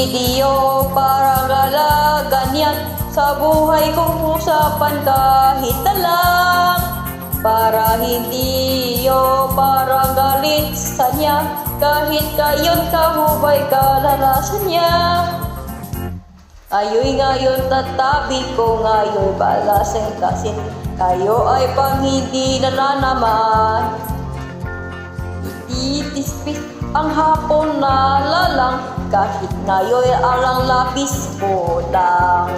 Diyo para gala ganyan sa buhay kong usapan kahit na lang. Para hindi yo para galit sa niya kahit kayon kahubay kalalasan niya. Ayo'y ngayon tatabi ko ngayon balaseng kasin kayo ay pang hindi na naman. Ititispis ang hapon na lalang kahit ngayon alang lapis ko lang.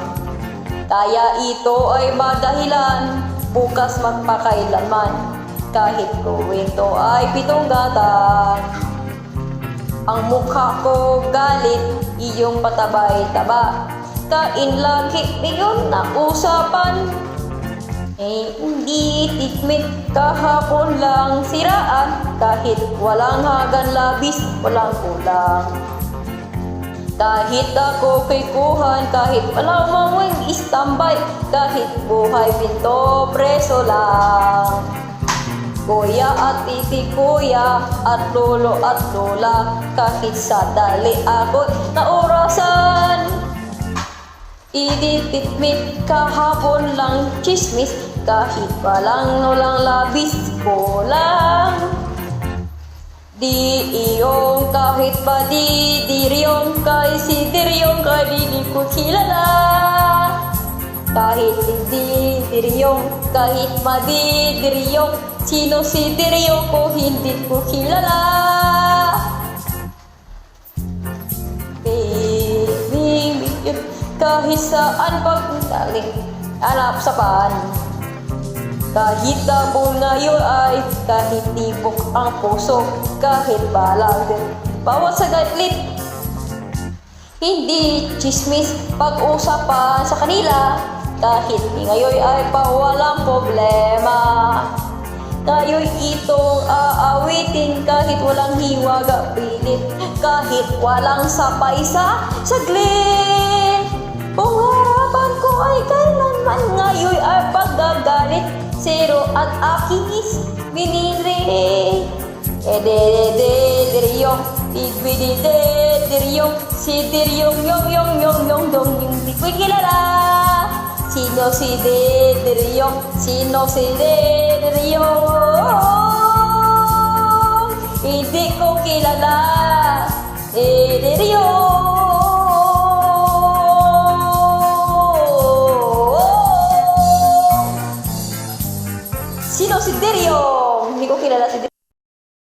Kaya ito ay madahilan bukas magpakailanman kahit kwento ay pitong gatang. Ang mukha ko galit iyong patabay-taba kain lagi ngayon na usapan. Hindi tikmit kahapon lang siraan kahit walang hagan labis walang kulang. Kahit ako kay kuhan, kahit walang mawing istambay, kahit buhay pinto preso lang. Kuya at titi kuya at lolo at lola, kahit sa dali ako na orasan. Idititmit kahapon lang chismis, kahit walang labis ko lang. Di iyong kahit pa di diryong kay si diryong kay di ko kilala. Kahit hindi diryong kahit madi diryong sino si diryong ko hindi ko kilala. Kahit saan pagdaling hanap sa pan. Kahit dabol ngayon ay kahit tibok ang puso, kahit balang din bawat saglit. Hindi chismis pag-usapan sa kanila, kahit ngayon ay pawalang problema. Ngayon itong aawitin kahit walang hiwaga pilit, kahit walang sapay sa saglit. Kung harapan ko ay kailanman ngayon ay paggagalit, zero at aking is biniri. Diryong, diryong, si diryong, yong, yung di ko'y kilala. Sino si diryong, sino si diryong, hindi ko kilala. Diryong.